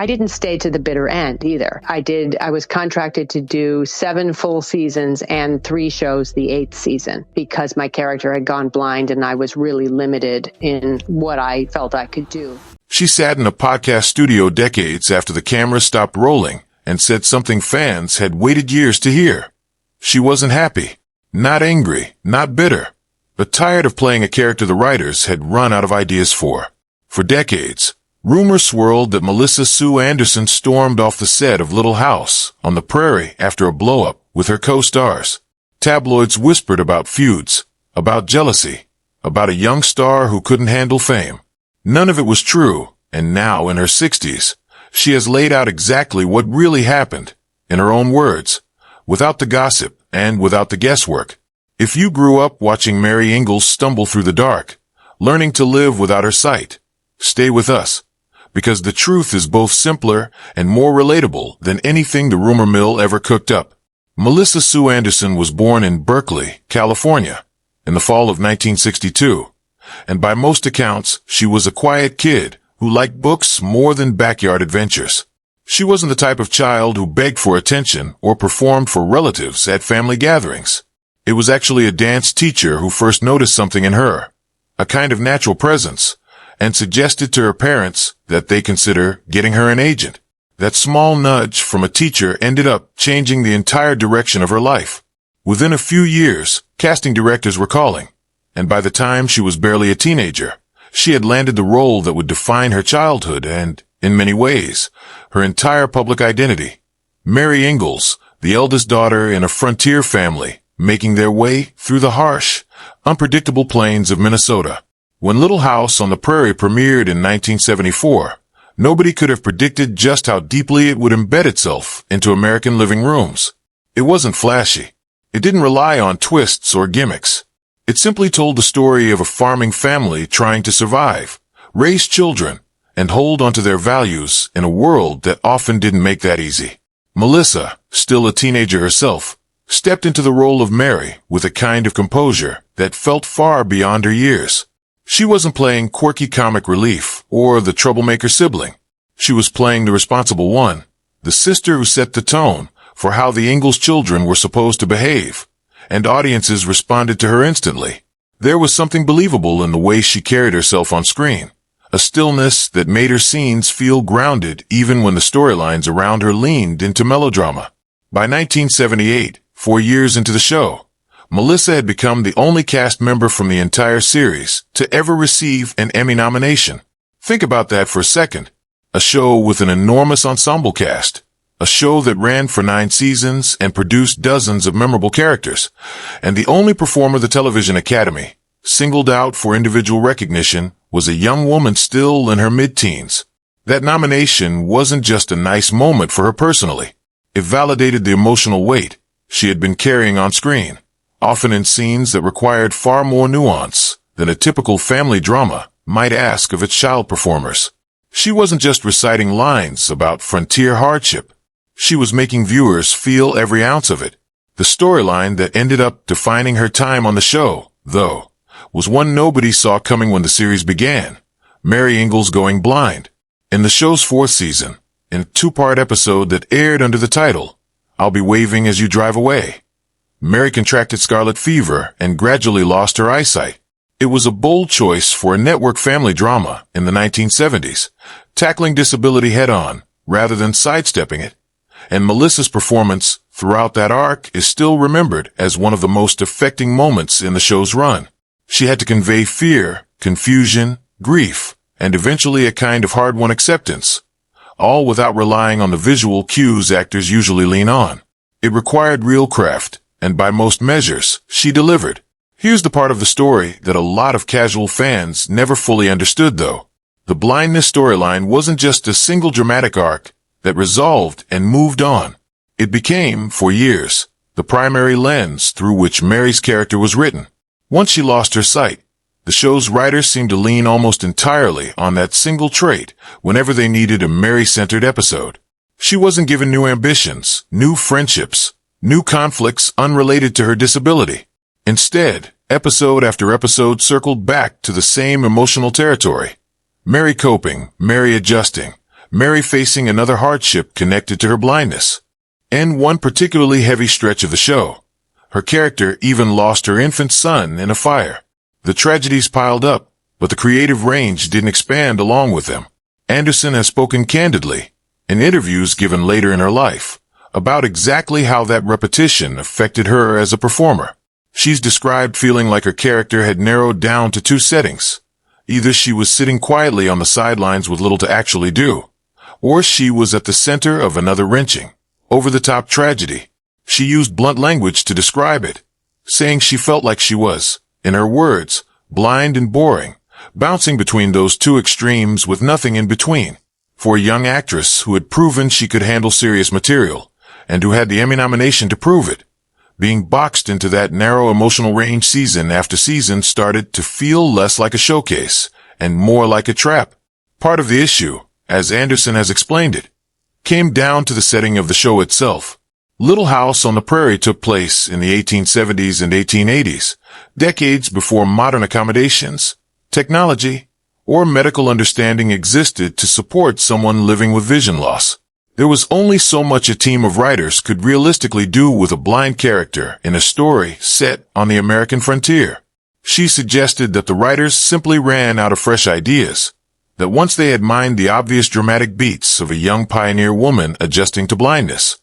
I didn't stay to the bitter end either. I was contracted to do 7 full seasons and 3 shows the 8th season because my character had gone blind and I was really limited in what I felt I could do. She sat in a podcast studio decades after the camera stopped rolling and said something fans had waited years to hear. She wasn't happy, not angry, not bitter, but tired of playing a character the writers had run out of ideas for. For decades, rumors swirled that Melissa Sue Anderson stormed off the set of Little House on the Prairie after a blow-up with her co-stars. Tabloids whispered about feuds, about jealousy, about a young star who couldn't handle fame. None of it was true, and now in her 60s, she has laid out exactly what really happened, in her own words, without the gossip and without the guesswork. If you grew up watching Mary Ingalls stumble through the dark, learning to live without her sight, stay with us, because the truth is both simpler and more relatable than anything the rumor mill ever cooked up. Melissa Sue Anderson was born in Berkeley, California, in the fall of 1962, and by most accounts, she was a quiet kid who liked books more than backyard adventures. She wasn't the type of child who begged for attention or performed for relatives at family gatherings. It was actually a dance teacher who first noticed something in her, a kind of natural presence, and suggested to her parents that they consider getting her an agent. That small nudge from a teacher ended up changing the entire direction of her life. Within a few years, casting directors were calling, and by the time she was barely a teenager, she had landed the role that would define her childhood and, in many ways, her entire public identity. Mary Ingalls, the eldest daughter in a frontier family, making their way through the harsh, unpredictable plains of Minnesota. When Little House on the Prairie premiered in 1974, nobody could have predicted just how deeply it would embed itself into American living rooms. It wasn't flashy. It didn't rely on twists or gimmicks. It simply told the story of a farming family trying to survive, raise children, and hold onto their values in a world that often didn't make that easy. Melissa, still a teenager herself, stepped into the role of Mary with a kind of composure that felt far beyond her years. She wasn't playing quirky comic relief or the troublemaker sibling. She was playing the responsible one, the sister who set the tone for how the Ingalls children were supposed to behave, and audiences responded to her instantly. There was something believable in the way she carried herself on screen, a stillness that made her scenes feel grounded even when the storylines around her leaned into melodrama. By 1978, 4 years into the show, Melissa had become the only cast member from the entire series to ever receive an Emmy nomination. Think about that for a second. A show with an enormous ensemble cast. A show that ran for 9 seasons and produced dozens of memorable characters. And the only performer the Television Academy singled out for individual recognition was a young woman still in her mid-teens. That nomination wasn't just a nice moment for her personally. It validated the emotional weight she had been carrying on screen, often in scenes that required far more nuance than a typical family drama might ask of its child performers. She wasn't just reciting lines about frontier hardship. She was making viewers feel every ounce of it. The storyline that ended up defining her time on the show, though, was one nobody saw coming when the series began: Mary Ingalls going blind. In the show's 4th season, in a 2-part episode that aired under the title, "I'll Be Waving As You Drive Away," Mary contracted scarlet fever and gradually lost her eyesight. It was a bold choice for a network family drama in the 1970s, tackling disability head-on rather than sidestepping it. And Melissa's performance throughout that arc is still remembered as one of the most affecting moments in the show's run. She had to convey fear, confusion, grief, and eventually a kind of hard-won acceptance, all without relying on the visual cues actors usually lean on. It required real craft, and by most measures, she delivered. Here's the part of the story that a lot of casual fans never fully understood, though. The blindness storyline wasn't just a single dramatic arc that resolved and moved on. It became, for years, the primary lens through which Mary's character was written. Once she lost her sight, the show's writers seemed to lean almost entirely on that single trait whenever they needed a Mary-centered episode. She wasn't given new ambitions, new friendships, new conflicts unrelated to her disability. Instead, episode after episode circled back to the same emotional territory. Mary coping, Mary adjusting, Mary facing another hardship connected to her blindness. In one particularly heavy stretch of the show, her character even lost her infant son in a fire. The tragedies piled up, but the creative range didn't expand along with them. Anderson has spoken candidly, in interviews given later in her life, about exactly how that repetition affected her as a performer. She's described feeling like her character had narrowed down to two settings. Either she was sitting quietly on the sidelines with little to actually do, or she was at the center of another wrenching, over-the-top tragedy. She used blunt language to describe it, saying she felt like she was, in her words, blind and boring, bouncing between those two extremes with nothing in between. For a young actress who had proven she could handle serious material, and who had the Emmy nomination to prove it, being boxed into that narrow emotional range season after season started to feel less like a showcase and more like a trap. Part of the issue, as Anderson has explained it, came down to the setting of the show itself. Little House on the Prairie took place in the 1870s and 1880s, decades before modern accommodations, technology, or medical understanding existed to support someone living with vision loss. There was only so much a team of writers could realistically do with a blind character in a story set on the American frontier. She suggested that the writers simply ran out of fresh ideas, that once they had mined the obvious dramatic beats of a young pioneer woman adjusting to blindness,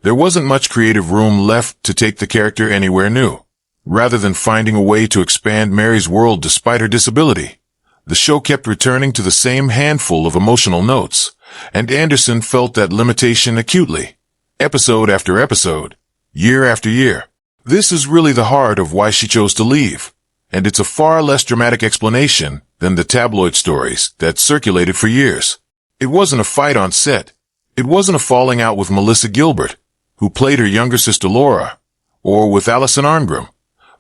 there wasn't much creative room left to take the character anywhere new. Rather than finding a way to expand Mary's world despite her disability, the show kept returning to the same handful of emotional notes, and Anderson felt that limitation acutely, episode after episode, year after year. This is really the heart of why she chose to leave, and it's a far less dramatic explanation than the tabloid stories that circulated for years. It wasn't a fight on set. It wasn't a falling out with Melissa Gilbert, who played her younger sister Laura, or with Allison Arngrim,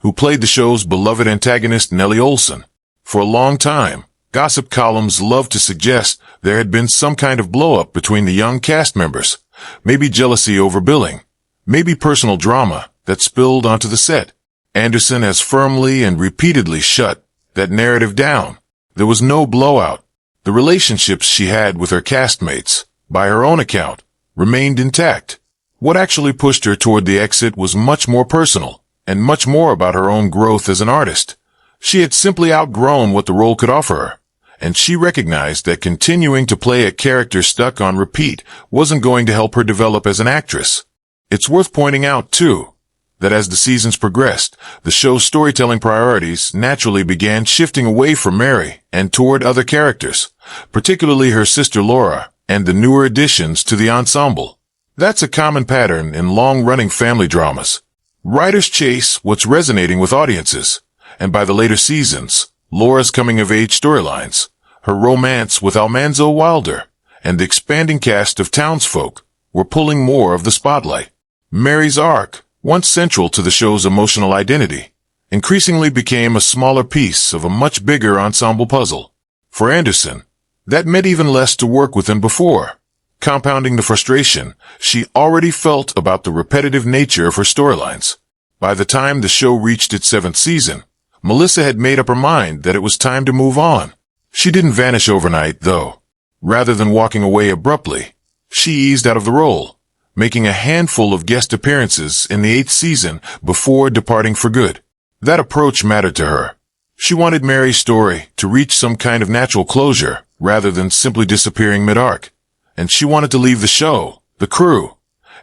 who played the show's beloved antagonist Nellie Olson. For a long time, gossip columns loved to suggest there had been some kind of blow-up between the young cast members, maybe jealousy over billing, maybe personal drama that spilled onto the set. Anderson has firmly and repeatedly shut that narrative down. There was no blowout. The relationships she had with her castmates, by her own account, remained intact. What actually pushed her toward the exit was much more personal, and much more about her own growth as an artist. She had simply outgrown what the role could offer her, and she recognized that continuing to play a character stuck on repeat wasn't going to help her develop as an actress. It's worth pointing out, too, that as the seasons progressed, the show's storytelling priorities naturally began shifting away from Mary and toward other characters, particularly her sister Laura and the newer additions to the ensemble. That's a common pattern in long-running family dramas. Writers chase what's resonating with audiences, and by the later seasons, Laura's coming-of-age storylines, her romance with Almanzo Wilder, and the expanding cast of townsfolk were pulling more of the spotlight. Mary's arc, once central to the show's emotional identity, increasingly became a smaller piece of a much bigger ensemble puzzle. For Anderson, that meant even less to work with than before, compounding the frustration she already felt about the repetitive nature of her storylines. By the time the show reached its 7th season, Melissa had made up her mind that it was time to move on. She didn't vanish overnight, though. Rather than walking away abruptly, she eased out of the role, making a handful of guest appearances in the 8th season before departing for good. That approach mattered to her. She wanted Mary's story to reach some kind of natural closure rather than simply disappearing mid-arc. And she wanted to leave the show, the crew,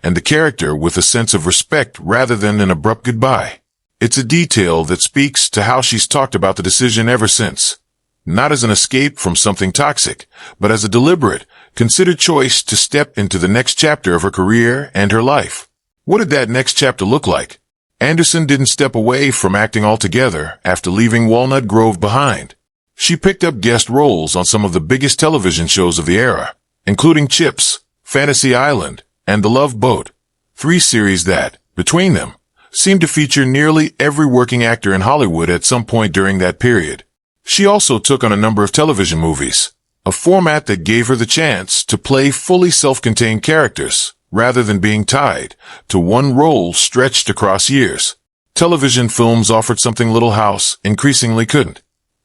and the character with a sense of respect rather than an abrupt goodbye. It's a detail that speaks to how she's talked about the decision ever since. Not as an escape from something toxic, but as a deliberate, considered choice to step into the next chapter of her career and her life. What did that next chapter look like? Anderson didn't step away from acting altogether after leaving Walnut Grove behind. She picked up guest roles on some of the biggest television shows of the era, including Chips, Fantasy Island, and The Love Boat, 3 series that, between them, seemed to feature nearly every working actor in Hollywood at some point during that period. She also took on a number of television movies, a format that gave her the chance to play fully self-contained characters, rather than being tied to one role stretched across years. Television films offered something Little House increasingly couldn't.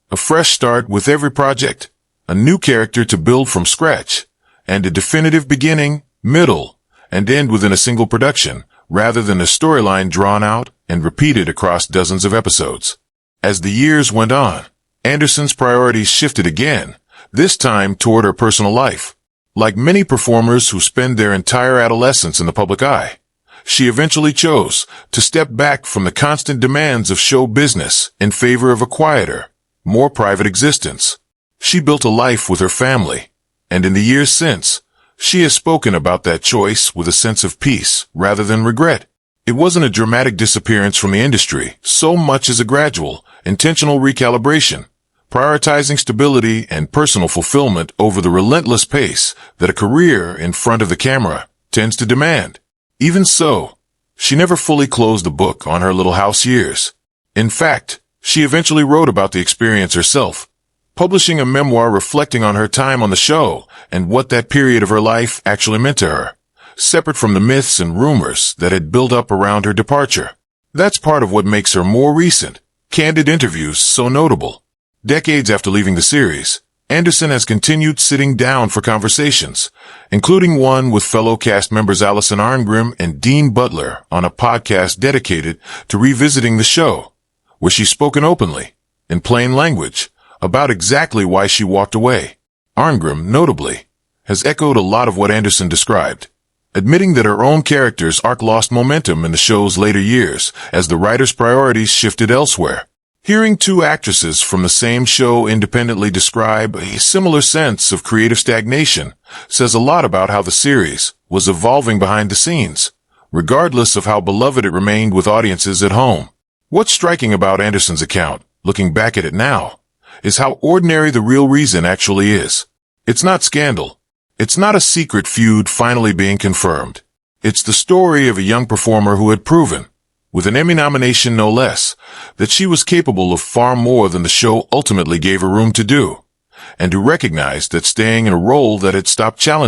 A fresh start with every project, a new character to build from scratch, and a definitive beginning, middle, and end within a single production, rather than a storyline drawn out and repeated across dozens of episodes. As the years went on, Anderson's priorities shifted again, this time toward her personal life. Like many performers who spend their entire adolescence in the public eye, she eventually chose to step back from the constant demands of show business in favor of a quieter, more private existence. She built a life with her family, and in the years since, she has spoken about that choice with a sense of peace rather than regret. It wasn't a dramatic disappearance from the industry so much as a gradual, intentional recalibration, prioritizing stability and personal fulfillment over the relentless pace that a career in front of the camera tends to demand. Even so, she never fully closed the book on her Little House years. In fact, she eventually wrote about the experience herself, publishing a memoir reflecting on her time on the show and what that period of her life actually meant to her, separate from the myths and rumors that had built up around her departure. That's part of what makes her more recent, candid interviews so notable. Decades after leaving the series, Anderson has continued sitting down for conversations, including one with fellow cast members Allison Arngrim and Dean Butler on a podcast dedicated to revisiting the show, where she's spoken openly, in plain language, about exactly why she walked away. Arngrim, notably, has echoed a lot of what Anderson described, admitting that her own character's arc lost momentum in the show's later years as the writer's priorities shifted elsewhere. Hearing two actresses from the same show independently describe a similar sense of creative stagnation says a lot about how the series was evolving behind the scenes, regardless of how beloved it remained with audiences at home. What's striking about Anderson's account, looking back at it now, is how ordinary the real reason actually is. It's not scandal. It's not a secret feud finally being confirmed. It's the story of a young performer who had proven, with an Emmy nomination no less, that she was capable of far more than the show ultimately gave her room to do, and who recognized that staying in a role that had stopped challenging